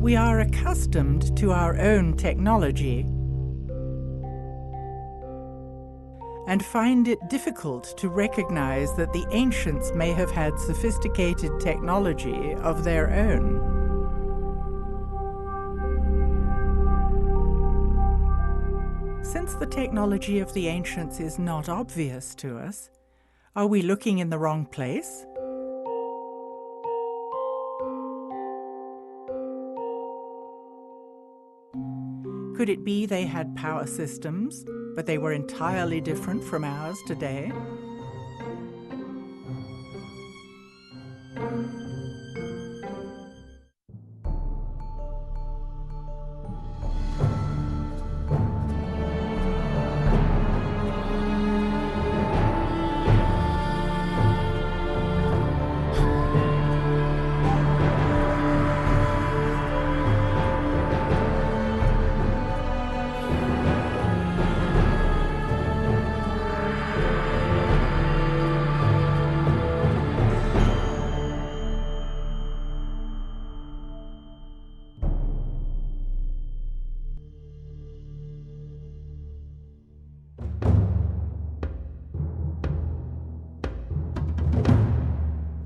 we are accustomed to our own technology and find it difficult to recognize that the ancients may have had sophisticated technology of their own. Since the technology of the ancients is not obvious to us, are we looking in the wrong place? Could it be they had power systems, but they were entirely different from ours today?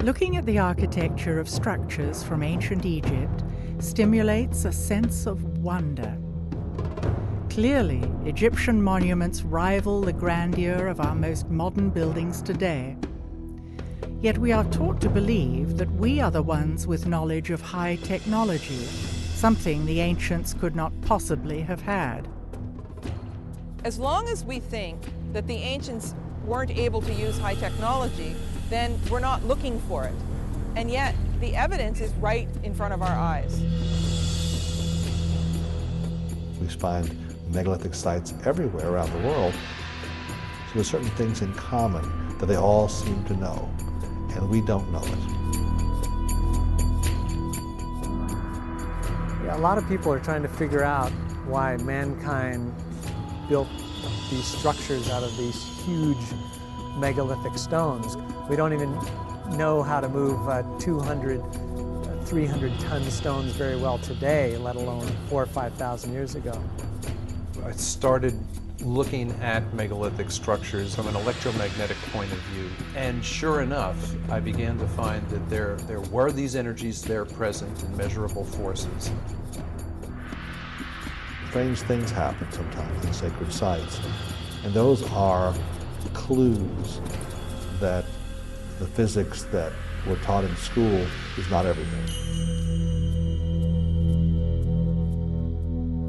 Looking at the architecture of structures from ancient Egypt stimulates a sense of wonder. Clearly, Egyptian monuments rival the grandeur of our most modern buildings today. Yet we are taught to believe that we are the ones with knowledge of high technology, something the ancients could not possibly have had. As long as we think that the ancients weren't able to use high technology, then we're not looking for it. And yet, the evidence is right in front of our eyes. We find megalithic sites everywhere around the world. So there's certain things in common that they all seem to know, and we don't know it. Yeah, a lot of people are trying to figure out why mankind built these structures out of these huge megalithic stones. We don't even know how to move 200, 300-ton stones very well today, let alone 4,000 or 5,000 years ago. I started looking at megalithic structures from an electromagnetic point of view, and sure enough, I began to find that there were these energies there present in measurable forces. Strange things happen sometimes in sacred sites, and those are clues that the physics that we're taught in school is not everything.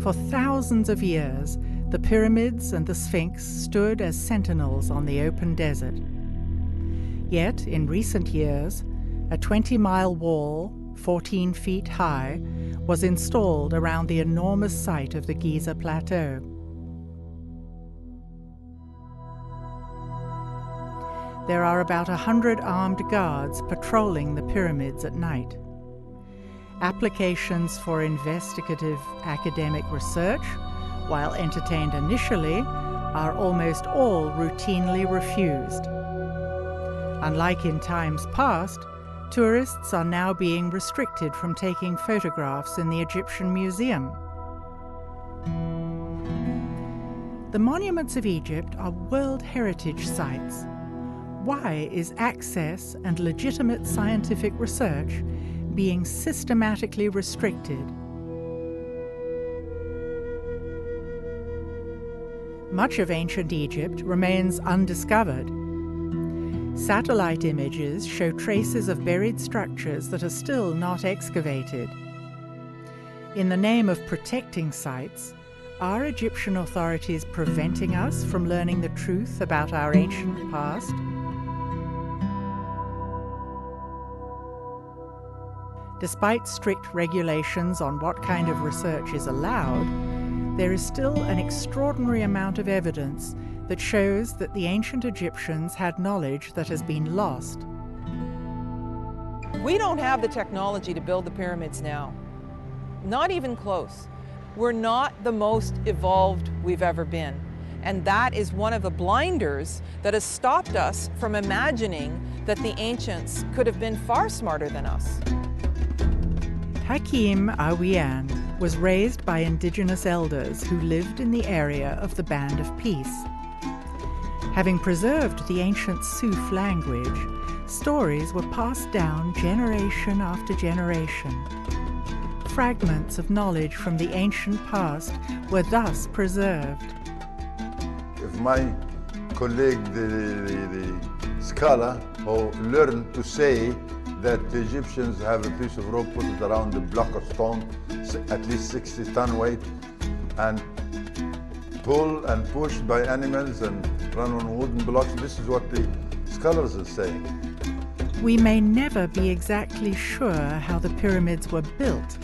For thousands of years, the pyramids and the Sphinx stood as sentinels on the open desert. Yet, in recent years, a 20-mile wall, 14 feet high, was installed around the enormous site of the Giza Plateau. There are about 100 armed guards patrolling the pyramids at night. Applications for investigative academic research, while entertained initially, are almost all routinely refused. Unlike in times past, tourists are now being restricted from taking photographs in the Egyptian Museum. The monuments of Egypt are World Heritage Sites. Why is access and legitimate scientific research being systematically restricted? Much of ancient Egypt remains undiscovered. Satellite images show traces of buried structures that are still not excavated. In the name of protecting sites, are Egyptian authorities preventing us from learning the truth about our ancient past? Despite strict regulations on what kind of research is allowed, there is still an extraordinary amount of evidence that shows that the ancient Egyptians had knowledge that has been lost. We don't have the technology to build the pyramids now. Not even close. We're not the most evolved we've ever been. And that is one of the blinders that has stopped us from imagining that the ancients could have been far smarter than us. Hakim Awian was raised by indigenous elders who lived in the area of the Band of Peace. Having preserved the ancient Suf language, stories were passed down generation after generation. Fragments of knowledge from the ancient past were thus preserved. If my colleague, the scholar, who learned to say that the Egyptians have a piece of rope, put it around the block of stone, at least 60-ton weight, and pulled and pushed by animals and run on wooden blocks. This is what the scholars are saying. We may never be exactly sure how the pyramids were built.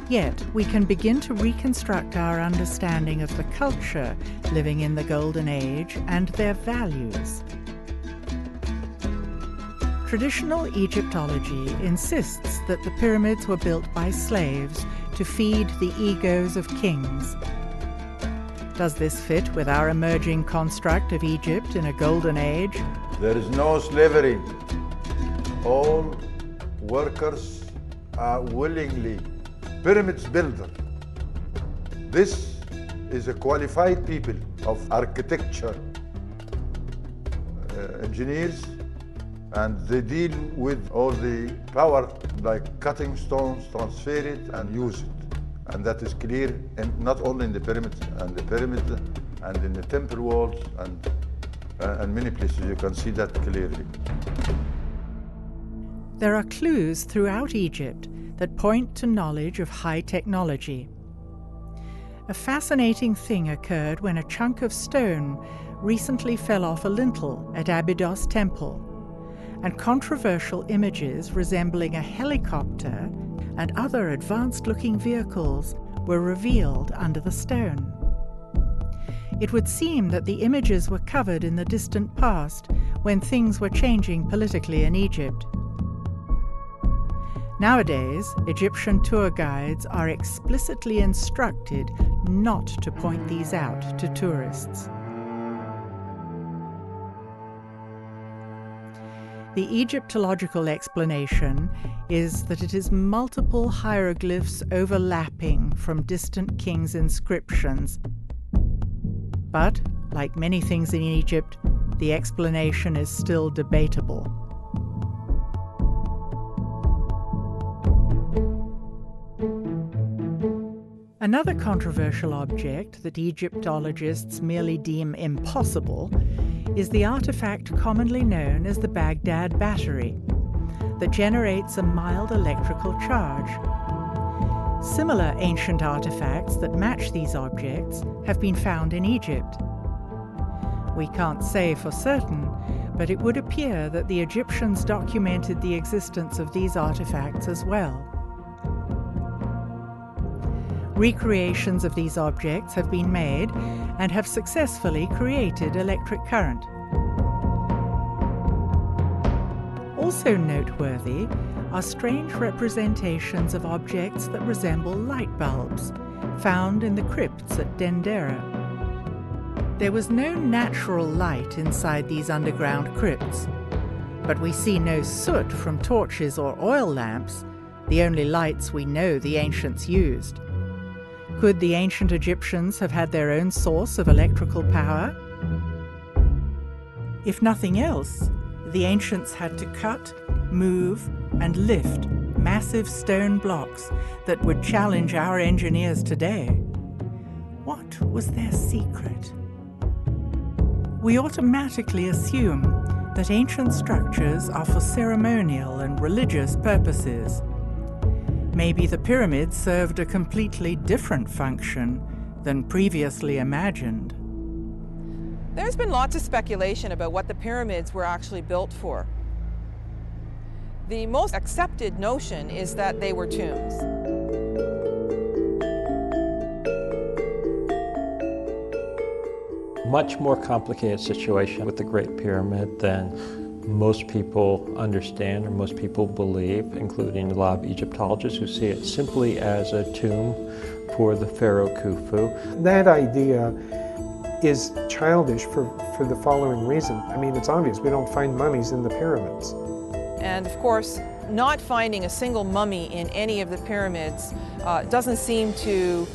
Yet we can begin to reconstruct our understanding of the culture living in the Golden Age and their values. Traditional Egyptology insists that the pyramids were built by slaves to feed the egos of kings. Does this fit with our emerging construct of Egypt in a Golden Age? There is no slavery. All workers are willingly pyramids builder. This is a qualified people of architecture, engineers, and they deal with all the power, like cutting stones, transfer it and use it. And that is clear, not only in the pyramids and in the temple walls and many places. You can see that clearly. There are clues throughout Egypt that point to knowledge of high technology. A fascinating thing occurred when a chunk of stone recently fell off a lintel at Abydos Temple, and controversial images resembling a helicopter and other advanced-looking vehicles were revealed under the stone. It would seem that the images were covered in the distant past when things were changing politically in Egypt. Nowadays, Egyptian tour guides are explicitly instructed not to point these out to tourists. The Egyptological explanation is that it is multiple hieroglyphs overlapping from distant kings' inscriptions. But, like many things in Egypt, the explanation is still debatable. Another controversial object that Egyptologists merely deem impossible is the artifact commonly known as the Baghdad Battery, that generates a mild electrical charge. Similar ancient artifacts that match these objects have been found in Egypt. We can't say for certain, but it would appear that the Egyptians documented the existence of these artifacts as well. Recreations of these objects have been made and have successfully created electric current. Also noteworthy are strange representations of objects that resemble light bulbs, found in the crypts at Dendera. There was no natural light inside these underground crypts, but we see no soot from torches or oil lamps, the only lights we know the ancients used. Could the ancient Egyptians have had their own source of electrical power? If nothing else, the ancients had to cut, move, and lift massive stone blocks that would challenge our engineers today. What was their secret? We automatically assume that ancient structures are for ceremonial and religious purposes. Maybe the pyramids served a completely different function than previously imagined. There's been lots of speculation about what the pyramids were actually built for. The most accepted notion is that they were tombs. Much more complicated situation with the Great Pyramid than most people understand or most people believe, including a lot of Egyptologists who see it simply as a tomb for the pharaoh Khufu. That idea is childish for the following reason. I mean, it's obvious, we don't find mummies in the pyramids. And of course, not finding a single mummy in any of the pyramids doesn't seem to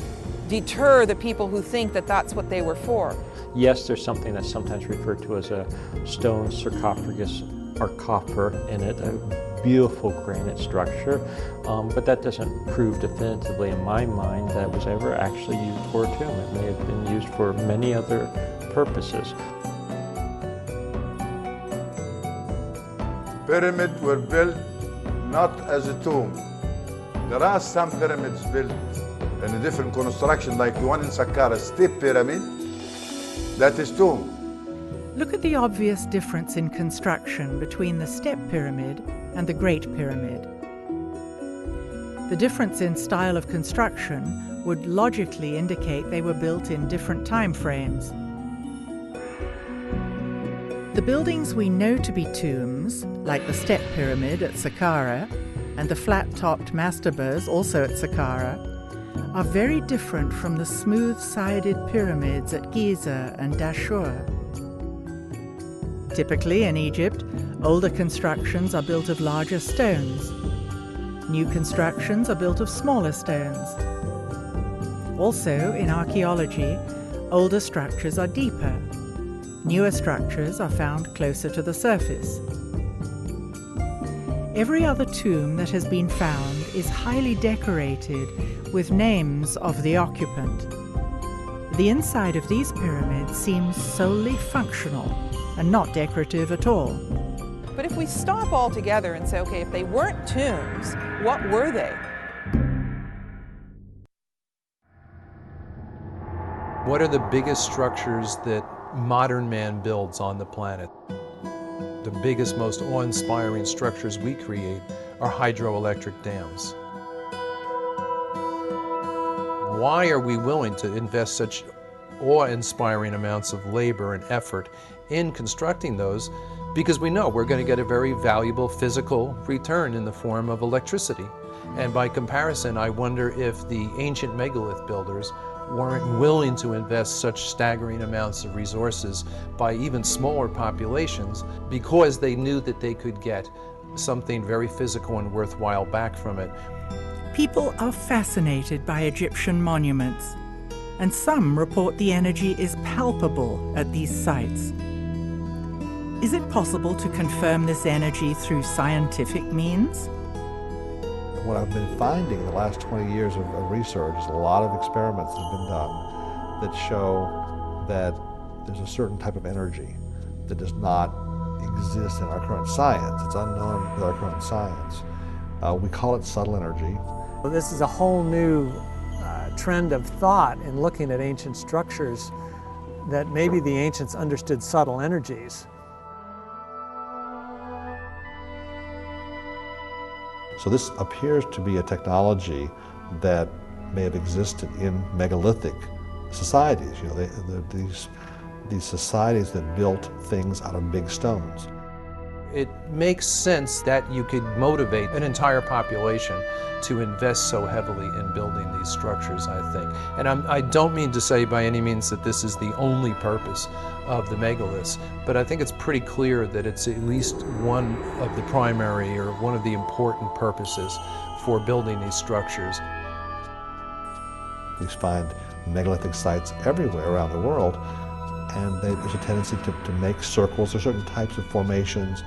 deter the people who think that that's what they were for. Yes, there's something that's sometimes referred to as a stone sarcophagus or copper in it, a beautiful granite structure, but that doesn't prove definitively in my mind that it was ever actually used for a tomb. It may have been used for many other purposes. Pyramids were built not as a tomb. There are some pyramids built in a different construction, like the one in Saqqara, Step Pyramid, that is tomb. Look at the obvious difference in construction between the Step Pyramid and the Great Pyramid. The difference in style of construction would logically indicate they were built in different time frames. The buildings we know to be tombs, like the Step Pyramid at Saqqara and the flat-topped mastabas, also at Saqqara, are very different from the smooth-sided pyramids at Giza and Dashur. Typically in Egypt, older constructions are built of larger stones. New constructions are built of smaller stones. Also, in archaeology, older structures are deeper. Newer structures are found closer to the surface. Every other tomb that has been found is highly decorated with names of the occupant. The inside of these pyramids seems solely functional and not decorative at all. But if we stop altogether and say, okay, if they weren't tombs, what were they? What are the biggest structures that modern man builds on the planet? The biggest, most awe-inspiring structures we create are hydroelectric dams. Why are we willing to invest such awe-inspiring amounts of labor and effort in constructing those? Because we know we're going to get a very valuable physical return in the form of electricity. And by comparison, I wonder if the ancient megalith builders weren't willing to invest such staggering amounts of resources by even smaller populations because they knew that they could get something very physical and worthwhile back from it. People are fascinated by Egyptian monuments, and some report the energy is palpable at these sites. Is it possible to confirm this energy through scientific means? What I've been finding in the last 20 years of research is a lot of experiments that have been done that show that there's a certain type of energy that does not exist in our current science. It's unknown with our current science. We call it subtle energy. Well, this is a whole new trend of thought in looking at ancient structures, that maybe the ancients understood subtle energies. So this appears to be a technology that may have existed in megalithic societies. You know, these societies that built things out of big stones. It makes sense that you could motivate an entire population to invest so heavily in building these structures, I think. And I don't mean to say by any means that this is the only purpose of the megaliths, but I think it's pretty clear that it's at least one of the primary or one of the important purposes for building these structures. We find megalithic sites everywhere around the world, and there's a tendency to make circles or certain types of formations.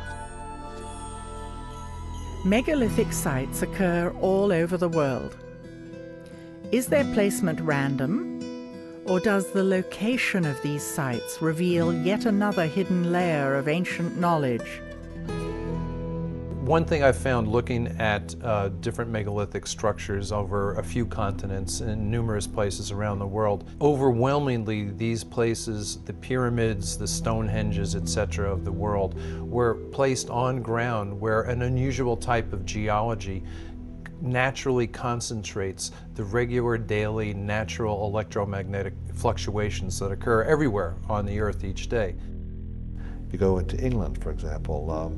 Megalithic sites occur all over the world. Is their placement random, or does the location of these sites reveal yet another hidden layer of ancient knowledge? One thing I found looking at different megalithic structures over a few continents and numerous places around the world, overwhelmingly these places, the pyramids, the Stonehenges, etc. of the world, were placed on ground where an unusual type of geology naturally concentrates the regular daily natural electromagnetic fluctuations that occur everywhere on the Earth each day. You go into England, for example,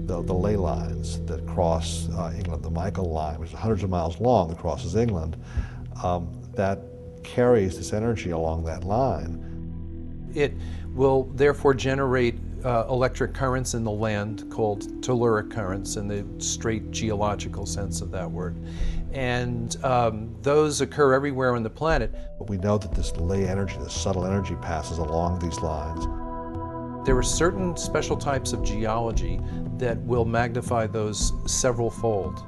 the ley lines that cross England, the Michael line, which is hundreds of miles long that crosses England, that carries this energy along that line. It will therefore generate electric currents in the land called telluric currents in the straight geological sense of that word. And those occur everywhere on the planet. We know that this ley energy, this subtle energy, passes along these lines. There are certain special types of geology that will magnify those several-fold.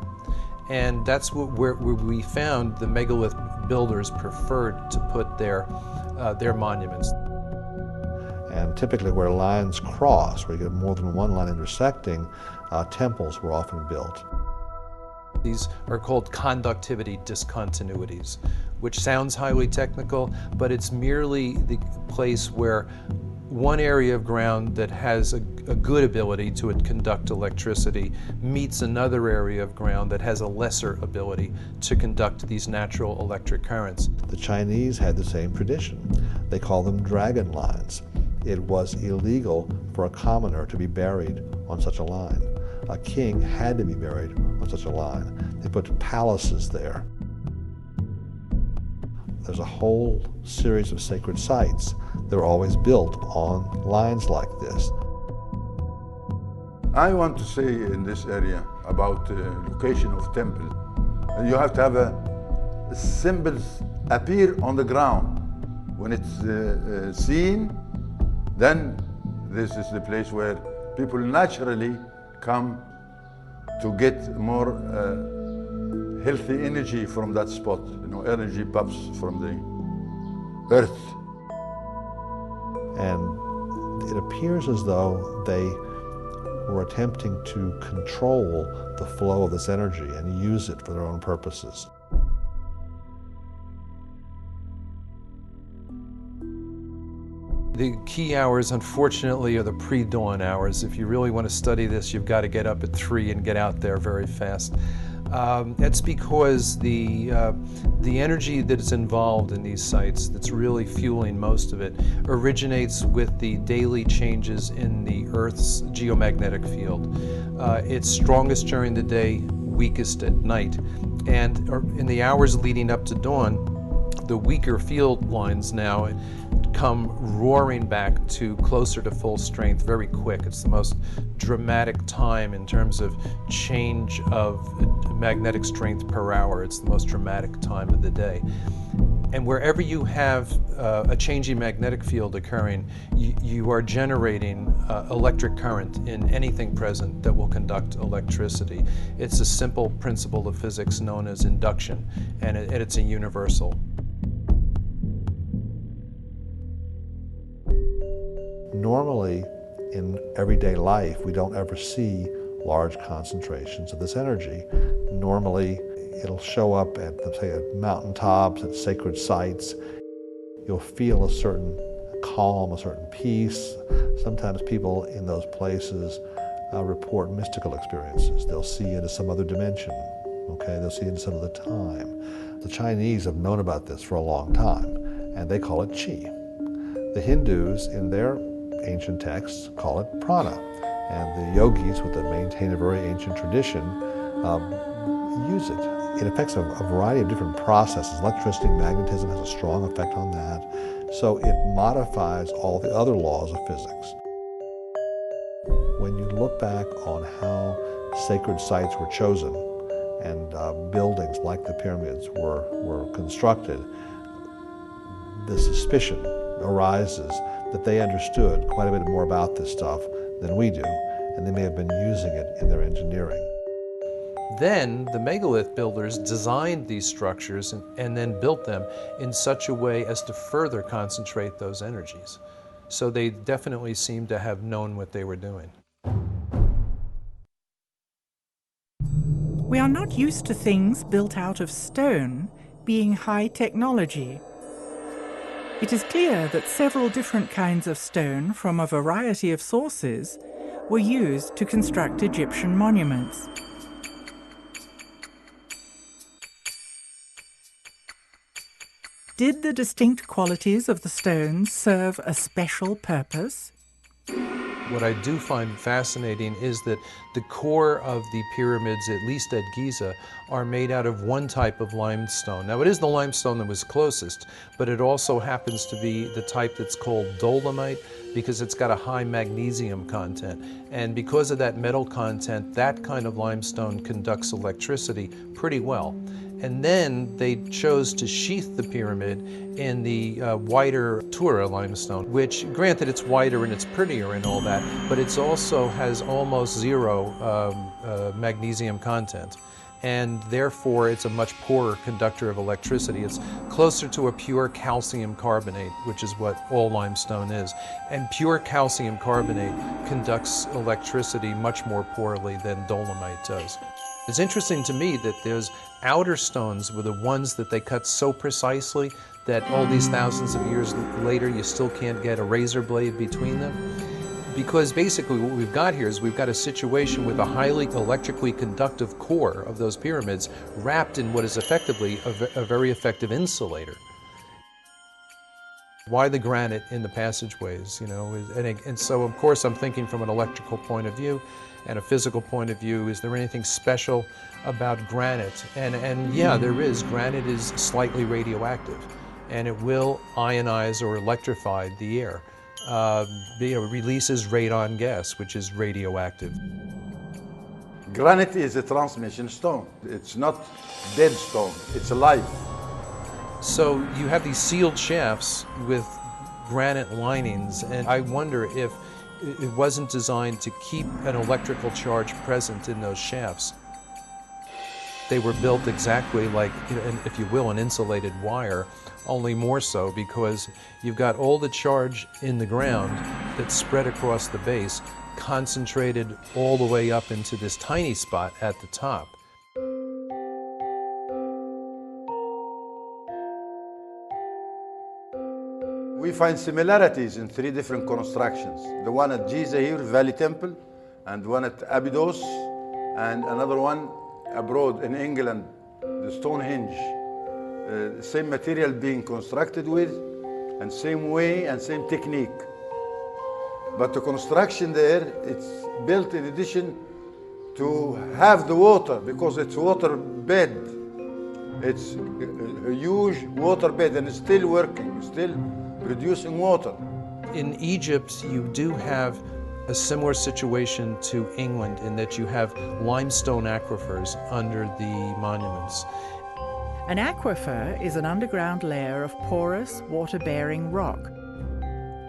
And that's where we found the megalith builders preferred to put their monuments. And typically where lines cross, where you get more than one line intersecting, temples were often built. These are called conductivity discontinuities, which sounds highly technical, but it's merely the place where one area of ground that has a good ability to conduct electricity meets another area of ground that has a lesser ability to conduct these natural electric currents. The Chinese had the same tradition. They called them dragon lines. It was illegal for a commoner to be buried on such a line. A king had to be buried on such a line. They put palaces there. There's a whole series of sacred sites that are always built on lines like this. I want to say in this area about the location of temple. You have to have symbols appear on the ground. When it's seen, then this is the place where people naturally come to get more healthy energy from that spot. You know, energy pops from the earth. And it appears as though they were attempting to control the flow of this energy and use it for their own purposes. The key hours, unfortunately, are the pre-dawn hours. If you really want to study this, you've got to get up at 3 and get out there very fast. That's because the energy that is involved in these sites, that's really fueling most of it, originates with the daily changes in the Earth's geomagnetic field. It's strongest during the day, weakest at night. And in the hours leading up to dawn, the weaker field lines now come roaring back to closer to full strength very quick. It's the most dramatic time in terms of change of magnetic strength per hour. It's the most dramatic time of the day. And wherever you have a changing magnetic field occurring, you are generating electric current in anything present that will conduct electricity. It's a simple principle of physics known as induction, and it's a universal. Normally, in everyday life, we don't ever see large concentrations of this energy. Normally, it'll show up at, let's say, at mountaintops, at sacred sites. You'll feel a certain calm, a certain peace. Sometimes people in those places report mystical experiences. They'll see into some other dimension, okay? They'll see into some other time. The Chinese have known about this for a long time, and they call it qi. The Hindus, in their ancient texts, call it prana. And the yogis, that maintain a very ancient tradition, use it. It affects a variety of different processes. Electricity, magnetism has a strong effect on that. So it modifies all the other laws of physics. When you look back on how sacred sites were chosen and buildings like the pyramids were constructed, the suspicion arises that they understood quite a bit more about this stuff than we do, and they may have been using it in their engineering. Then the megalith builders designed these structures and then built them in such a way as to further concentrate those energies. So they definitely seem to have known what they were doing. We are not used to things built out of stone being high technology. It is clear that several different kinds of stone from a variety of sources were used to construct Egyptian monuments. Did the distinct qualities of the stones serve a special purpose? What I do find fascinating is that the core of the pyramids, at least at Giza, are made out of one type of limestone. Now, it is the limestone that was closest, but it also happens to be the type that's called dolomite because it's got a high magnesium content. And because of that metal content, that kind of limestone conducts electricity pretty well. And then they chose to sheath the pyramid in the whiter Tura limestone, which, granted, it's whiter and it's prettier and all that, but it also has almost zero magnesium content. And therefore, it's a much poorer conductor of electricity. It's closer to a pure calcium carbonate, which is what all limestone is. And pure calcium carbonate conducts electricity much more poorly than dolomite does. It's interesting to me that those outer stones were the ones that they cut so precisely that all these thousands of years later you still can't get a razor blade between them. Because basically what we've got here is we've got a situation with a highly electrically conductive core of those pyramids wrapped in what is effectively a very effective insulator. Why the granite in the passageways, you know? And so, of course, I'm thinking from an electrical point of view and a physical point of view. Is there anything special about granite? And yeah, there is. Granite is slightly radioactive, and it will ionize or electrify the air. It releases radon gas, which is radioactive. Granite is a transmission stone. It's not dead stone, it's alive. So you have these sealed shafts with granite linings, and I wonder if it wasn't designed to keep an electrical charge present in those shafts. They were built exactly like, if you will, an insulated wire, only more so because you've got all the charge in the ground that's spread across the base, concentrated all the way up into this tiny spot at the top. We find similarities in 3 different constructions. The one at Giza here, Valley Temple, and one at Abydos, and another one abroad in England, the Stonehenge. Same material being constructed with, and same way and same technique. But the construction there, it's built in addition to have the water, because it's water bed. It's a huge water bed, and it's still working, still producing water. In Egypt, you do have a similar situation to England in that you have limestone aquifers under the monuments. An aquifer is an underground layer of porous, water-bearing rock.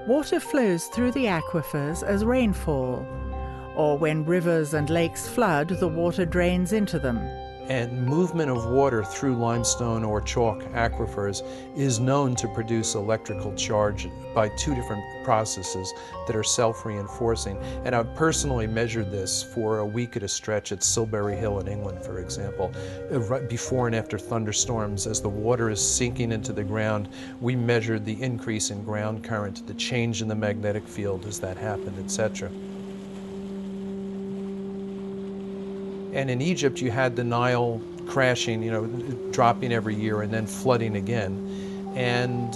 Water flows through the aquifers as rainfall, or when rivers and lakes flood, the water drains into them. And movement of water through limestone or chalk aquifers is known to produce electrical charge by 2 different processes that are self-reinforcing. And I've personally measured this for a week at a stretch at Silbury Hill in England, for example. Right before and after thunderstorms, as the water is sinking into the ground, we measured the increase in ground current, the change in the magnetic field as that happened, etc. And in Egypt, you had the Nile crashing, dropping every year and then flooding again. And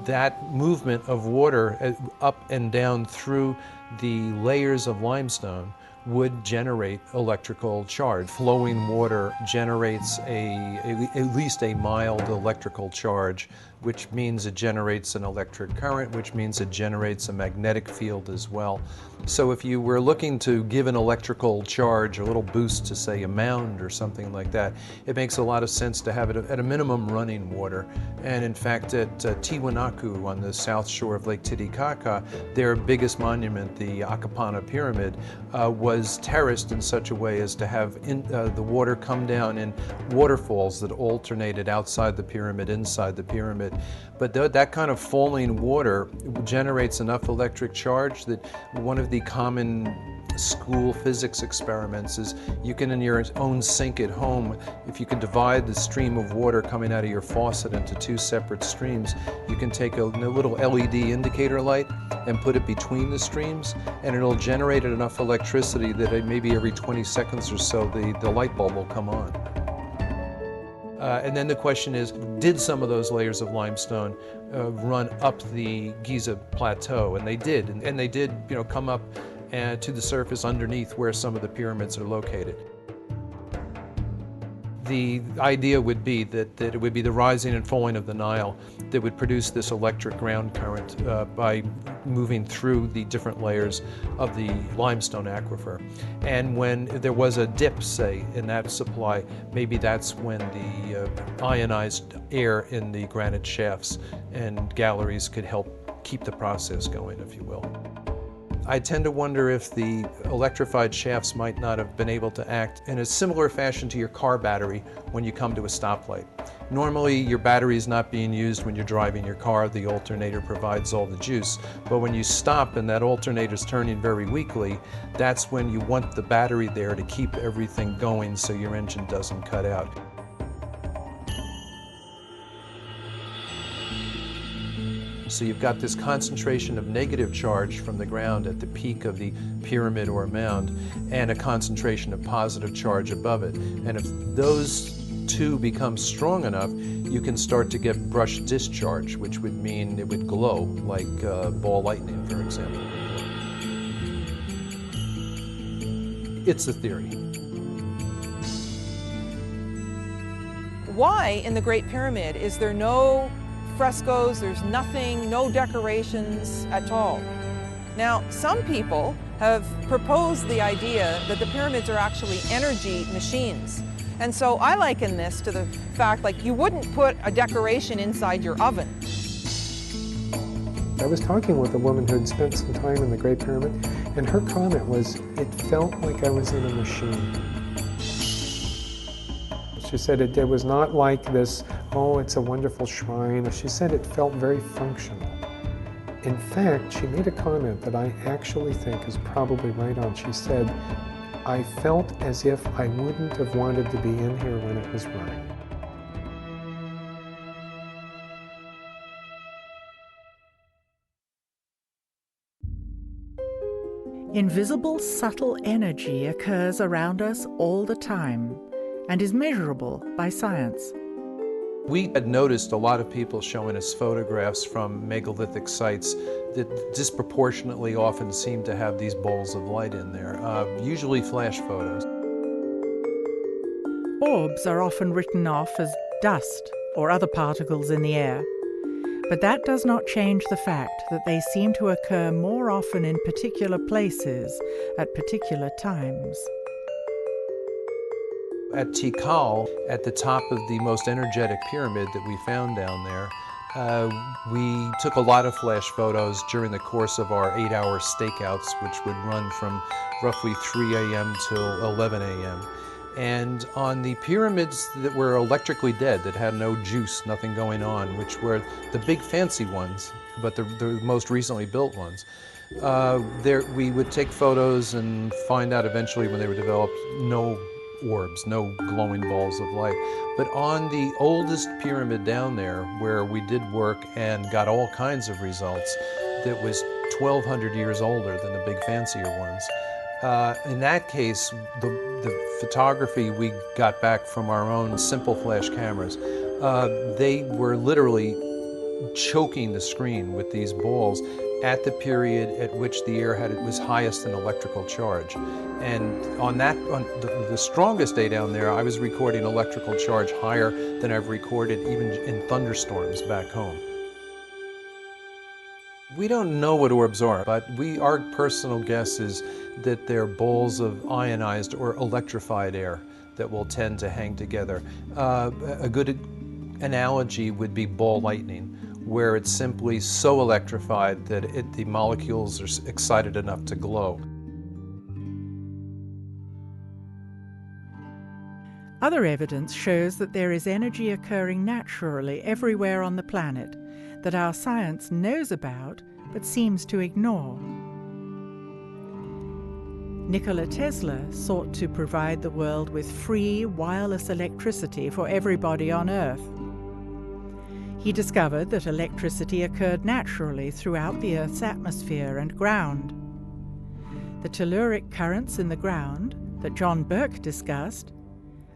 that movement of water up and down through the layers of limestone would generate electrical charge. Flowing water generates at least a mild electrical charge, which means it generates an electric current, which means it generates a magnetic field as well. So if you were looking to give an electrical charge, a little boost to, say, a mound or something like that, it makes a lot of sense to have it at a minimum running water. And in fact, at Tiwanaku on the south shore of Lake Titicaca, their biggest monument, the Akapana Pyramid, was terraced in such a way as to have the water come down in waterfalls that alternated outside the pyramid, inside the pyramid. But that kind of falling water generates enough electric charge that one of the common school physics experiments is you can, in your own sink at home, if you can divide the stream of water coming out of your faucet into 2 separate streams, you can take a little LED indicator light and put it between the streams, and it'll generate enough electricity that maybe every 20 seconds or so the light bulb will come on. And then the question is, did some of those layers of limestone run up the Giza plateau? And they did. And they did, come up to the surface underneath where some of the pyramids are located. The idea would be that it would be the rising and falling of the Nile that would produce this electric ground current by moving through the different layers of the limestone aquifer. And when there was a dip, say, in that supply, maybe that's when the ionized air in the granite shafts and galleries could help keep the process going, if you will. I tend to wonder if the electrified shafts might not have been able to act in a similar fashion to your car battery when you come to a stoplight. Normally, your battery is not being used when you're driving your car. The alternator provides all the juice. But when you stop and that alternator is turning very weakly, that's when you want the battery there to keep everything going so your engine doesn't cut out. So you've got this concentration of negative charge from the ground at the peak of the pyramid or mound, and a concentration of positive charge above it. And if those two become strong enough, you can start to get brush discharge, which would mean it would glow, like ball lightning, for example. It's a theory. Why in the Great Pyramid is there no frescoes, there's nothing, no decorations at all? Now, some people have proposed the idea that the pyramids are actually energy machines. And so I liken this to the fact, like, you wouldn't put a decoration inside your oven. I was talking with a woman who had spent some time in the Great Pyramid, and her comment was, it felt like I was in a machine. She said it was not like this, oh, it's a wonderful shrine. She said it felt very functional. In fact, she made a comment that I actually think is probably right on. She said, I felt as if I wouldn't have wanted to be in here when it was running. Invisible, subtle energy occurs around us all the time and is measurable by science. We had noticed a lot of people showing us photographs from megalithic sites that disproportionately often seem to have these balls of light in there, usually flash photos. Orbs are often written off as dust or other particles in the air, but that does not change the fact that they seem to occur more often in particular places at particular times. At Tikal, at the top of the most energetic pyramid that we found down there, we took a lot of flash photos during the course of our 8-hour stakeouts, which would run from roughly 3 a.m. till 11 a.m. And on the pyramids that were electrically dead, that had no juice, nothing going on, which were the big fancy ones, but the most recently built ones, we would take photos and find out eventually when they were developed, no orbs, no glowing balls of light. But on the oldest pyramid down there, where we did work and got all kinds of results, that was 1,200 years older than the big fancier ones. In that case, the photography we got back from our own simple flash cameras, they were literally choking the screen with these balls at the period at which the air was highest in electrical charge. And on the strongest day down there, I was recording electrical charge higher than I've recorded even in thunderstorms back home. We don't know what orbs are, but our personal guess is that they're balls of ionized or electrified air that will tend to hang together. A good analogy would be ball lightning, where it's simply so electrified that the molecules are excited enough to glow. Other evidence shows that there is energy occurring naturally everywhere on the planet that our science knows about but seems to ignore. Nikola Tesla sought to provide the world with free wireless electricity for everybody on Earth. He discovered that electricity occurred naturally throughout the Earth's atmosphere and ground. The telluric currents in the ground that John Burke discussed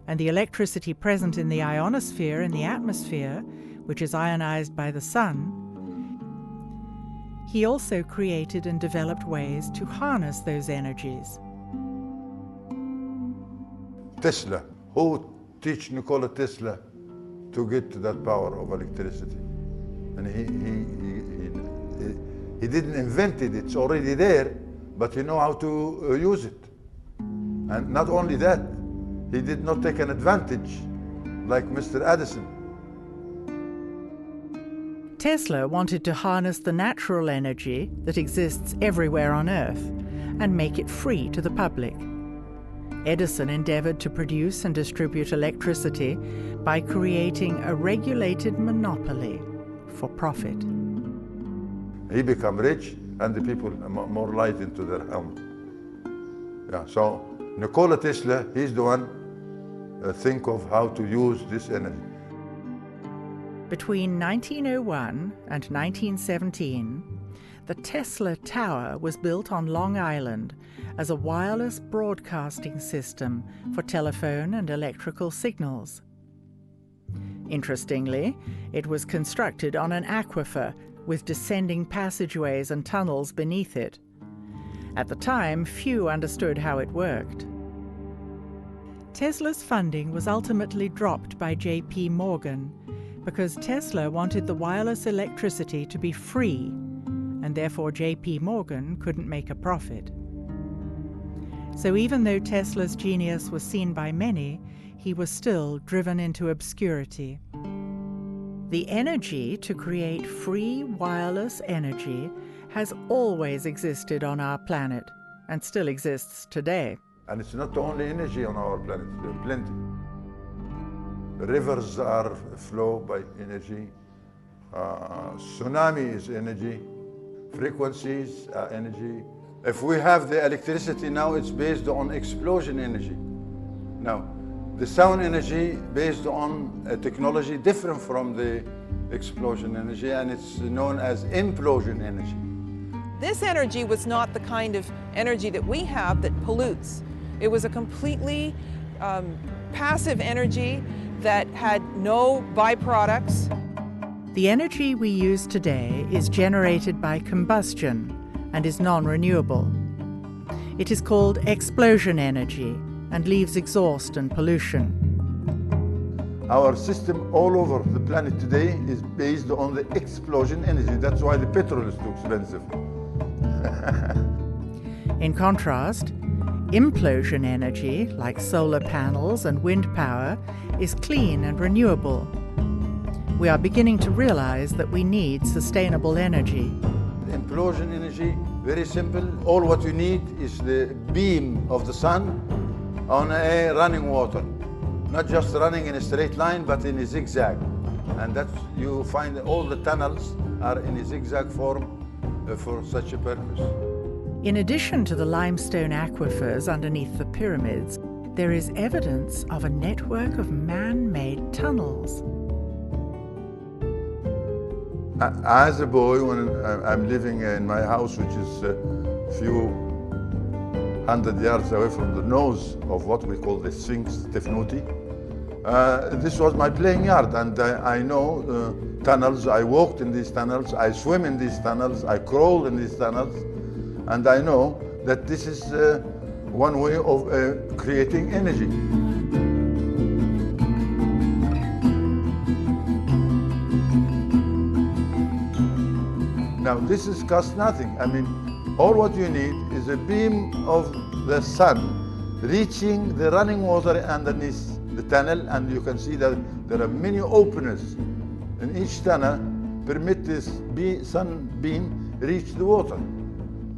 and the electricity present in the ionosphere in the atmosphere, which is ionized by the sun, he also created and developed ways to harness those energies. Tesla, who teach Nikola Tesla to get to that power of electricity? And he didn't invent it, it's already there, but he know how to use it. And not only that, he did not take an advantage like Mr. Edison. Tesla wanted to harness the natural energy that exists everywhere on Earth and make it free to the public. Edison endeavored to produce and distribute electricity by creating a regulated monopoly for profit. He became rich and the people more light into their home. Yeah, so Nikola Tesla, he's the one think of how to use this energy. Between 1901 and 1917, the Tesla Tower was built on Long Island as a wireless broadcasting system for telephone and electrical signals. Interestingly, it was constructed on an aquifer with descending passageways and tunnels beneath it. At the time, few understood how it worked. Tesla's funding was ultimately dropped by J.P. Morgan because Tesla wanted the wireless electricity to be free, and therefore J.P. Morgan couldn't make a profit. So even though Tesla's genius was seen by many, he was still driven into obscurity. The energy to create free wireless energy has always existed on our planet and still exists today. And it's not the only energy on our planet, there are plenty. Rivers are flow by energy. Tsunami is energy. Frequencies are energy. If we have the electricity now, it's based on explosion energy. Now, the sound energy based on a technology different from the explosion energy, and it's known as implosion energy. This energy was not the kind of energy that we have that pollutes. It was a completely passive energy that had no byproducts. The energy we use today is generated by combustion and is non-renewable. It is called explosion energy and leaves exhaust and pollution. Our system all over the planet today is based on the explosion energy. That's why the petrol is too expensive. In contrast, implosion energy, like solar panels and wind power, is clean and renewable. We are beginning to realize that we need sustainable energy. The implosion energy, very simple. All what you need is the beam of the sun on a running water. Not just running in a straight line, but in a zigzag. And that's, you find all the tunnels are in a zigzag form for such a purpose. In addition to the limestone aquifers underneath the pyramids, there is evidence of a network of man-made tunnels. As a boy, when I'm living in my house, which is a few 100 yards away from the nose of what we call the Sphinx Tefnuti, this was my playing yard, and I know tunnels. I walked in these tunnels, I swim in these tunnels, I crawl in these tunnels, and I know that this is one way of creating energy. Now this is cost nothing. I mean, all what you need is a beam of the sun reaching the running water underneath the tunnel, and you can see that there are many openings in each tunnel permit this sun beam reach the water.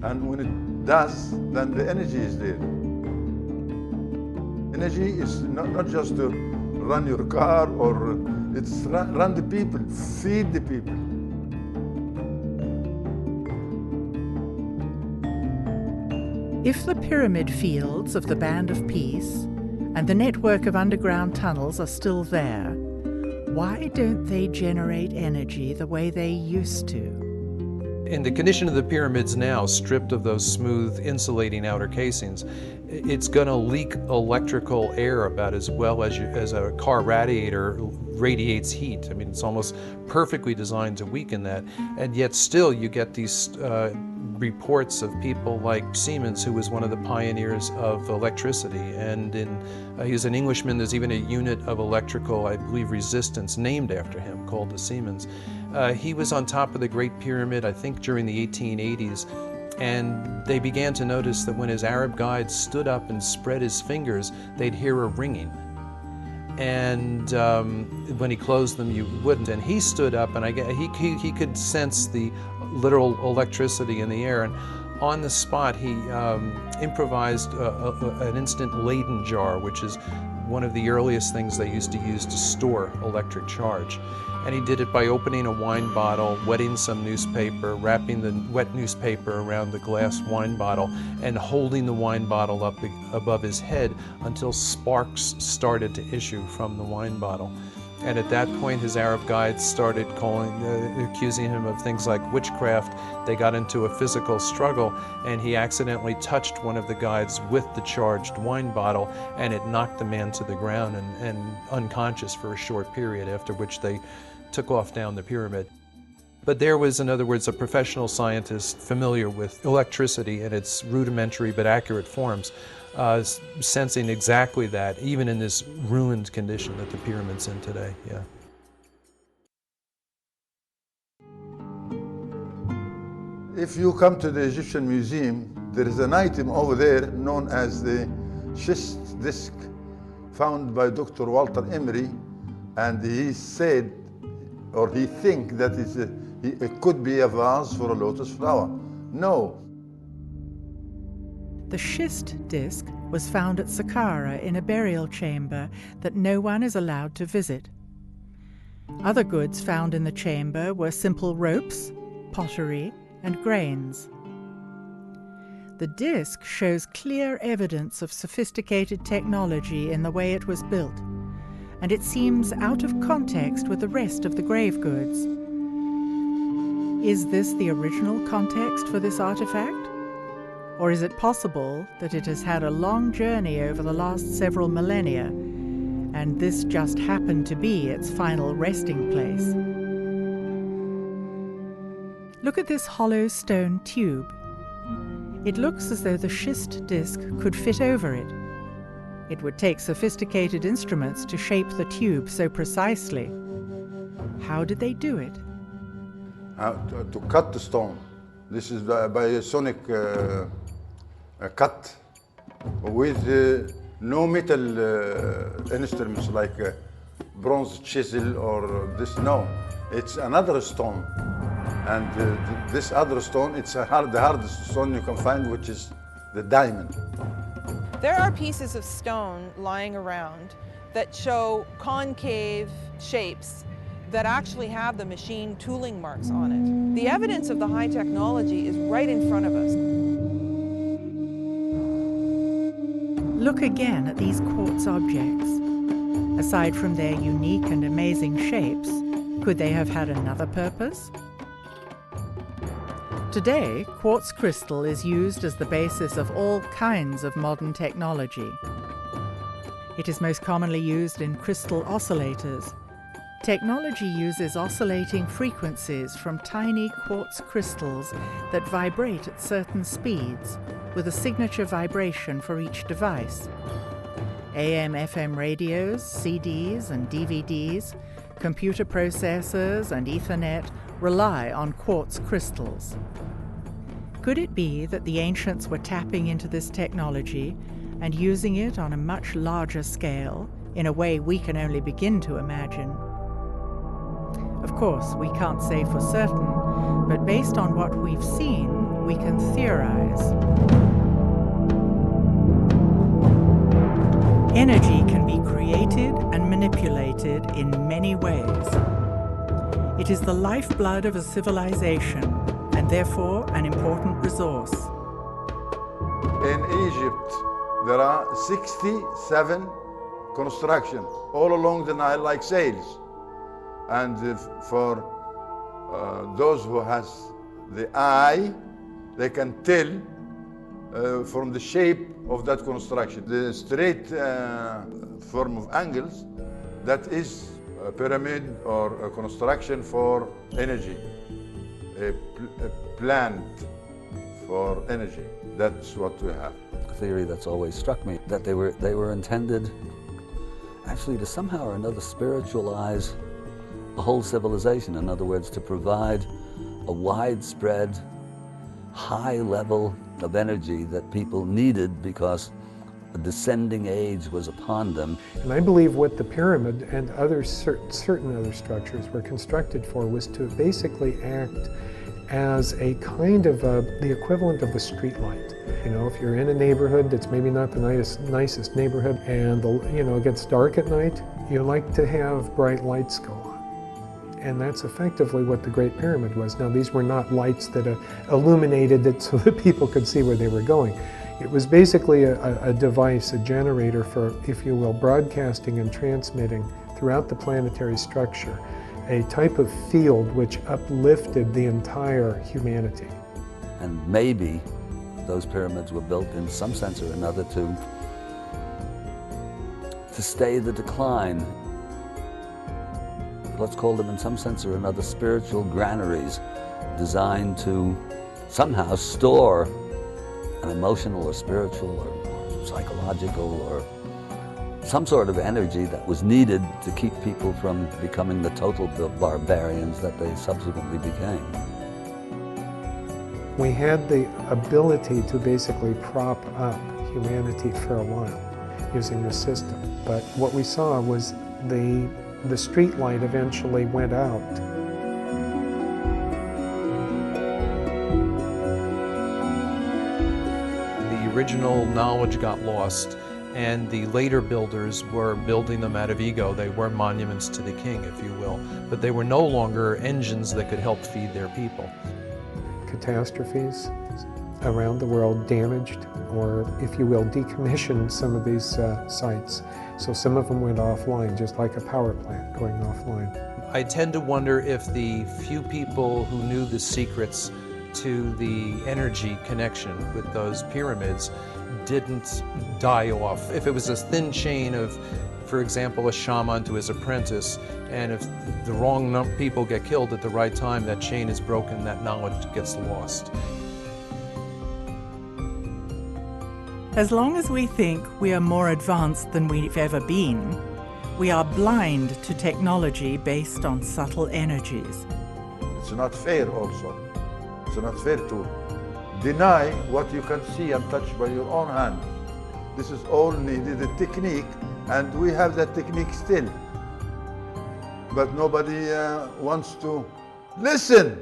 And when it does, then the energy is there. Energy is not just to run your car, or it's run the people, feed the people. If the pyramid fields of the Band of Peace and the network of underground tunnels are still there, why don't they generate energy the way they used to? In the condition of the pyramids now, stripped of those smooth insulating outer casings, it's going to leak electrical air about as well as a car radiator radiates heat. I mean, it's almost perfectly designed to weaken that, and yet still you get these reports of people like Siemens, who was one of the pioneers of electricity, and he was an Englishman. There's even a unit of electrical, I believe, resistance named after him called the Siemens. He was on top of the Great Pyramid, I think, during the 1880s, and they began to notice that when his Arab guides stood up and spread his fingers, they'd hear a ringing. And when he closed them, you wouldn't. And he stood up, and he could sense the literal electricity in the air. And on the spot, he improvised an instant Leyden jar, which is one of the earliest things they used to use to store electric charge. And he did it by opening a wine bottle, wetting some newspaper, wrapping the wet newspaper around the glass wine bottle, and holding the wine bottle up above his head until sparks started to issue from the wine bottle. And at that point, his Arab guides started accusing him of things like witchcraft. They got into a physical struggle, and he accidentally touched one of the guides with the charged wine bottle, and it knocked the man to the ground and unconscious for a short period, after which they took off down the pyramid. But there was, in other words, a professional scientist familiar with electricity in its rudimentary but accurate forms, sensing exactly that, even in this ruined condition that the pyramid's in today. Yeah. If you come to the Egyptian Museum, there is an item over there known as the schist disc, found by Dr. Walter Emery, and he said, or he think that it could be a vase for a lotus flower. No. The schist disc was found at Saqqara in a burial chamber that no one is allowed to visit. Other goods found in the chamber were simple ropes, pottery, and grains. The disc shows clear evidence of sophisticated technology in the way it was built, and it seems out of context with the rest of the grave goods. Is this the original context for this artifact? Or is it possible that it has had a long journey over the last several millennia, and this just happened to be its final resting place? Look at this hollow stone tube. It looks as though the schist disc could fit over it. It would take sophisticated instruments to shape the tube so precisely. How did they do it? To cut the stone. This is by a sonic cut with no metal instruments like bronze chisel or this. No, it's another stone. And this other stone, it's the hardest stone you can find, which is the diamond. There are pieces of stone lying around that show concave shapes that actually have the machine tooling marks on it. The evidence of the high technology is right in front of us. Look again at these quartz objects. Aside from their unique and amazing shapes, could they have had another purpose? Today, quartz crystal is used as the basis of all kinds of modern technology. It is most commonly used in crystal oscillators. Technology uses oscillating frequencies from tiny quartz crystals that vibrate at certain speeds, with a signature vibration for each device. AM/FM radios, CDs and DVDs, computer processors and Ethernet rely on quartz crystals. Could it be that the ancients were tapping into this technology and using it on a much larger scale, in a way we can only begin to imagine? Of course, we can't say for certain, but based on what we've seen, we can theorize. Energy can be created and manipulated in many ways. It is the lifeblood of a civilization, and therefore an important resource. In Egypt, there are 67 constructions all along the Nile like sails. And for those who has the eye, they can tell from the shape of that construction. The straight form of angles, that is a pyramid or a construction for energy, a plant for energy. That's what we have. A theory that's always struck me, that they were intended actually to somehow or another spiritualize a whole civilization. In other words, to provide a widespread, high level of energy that people needed because a descending age was upon them. And I believe what the pyramid and other certain other structures were constructed for was to basically act as a kind of the equivalent of a street light. You know, if you're in a neighborhood that's maybe not the nicest neighborhood and it gets dark at night, you like to have bright lights go on. And that's effectively what the Great Pyramid was. Now, these were not lights that illuminated it so that people could see where they were going. It was basically a device, a generator for, if you will, broadcasting and transmitting throughout the planetary structure a type of field which uplifted the entire humanity. And maybe those pyramids were built in some sense or another to stay the decline. Let's call them in some sense or another spiritual granaries designed to somehow store an emotional or spiritual or psychological or some sort of energy that was needed to keep people from becoming the total barbarians that they subsequently became. We had the ability to basically prop up humanity for a while using the system, but what we saw was the street light eventually went out. The original knowledge got lost, and the later builders were building them out of ego. They were monuments to the king, if you will, but they were no longer engines that could help feed their people. Catastrophes around the world damaged, or if you will, decommissioned some of these sites. So some of them went offline, just like a power plant going offline. I tend to wonder if the few people who knew the secrets to the energy connection with those pyramids didn't die off. If it was a thin chain of, for example, a shaman to his apprentice, and if the wrong people get killed at the right time, that chain is broken, that knowledge gets lost. As long as we think we are more advanced than we've ever been, we are blind to technology based on subtle energies. It's not fair also. It's not fair to deny what you can see and touch by your own hand. This is all needed, a technique, and we have that technique still. But nobody wants to listen.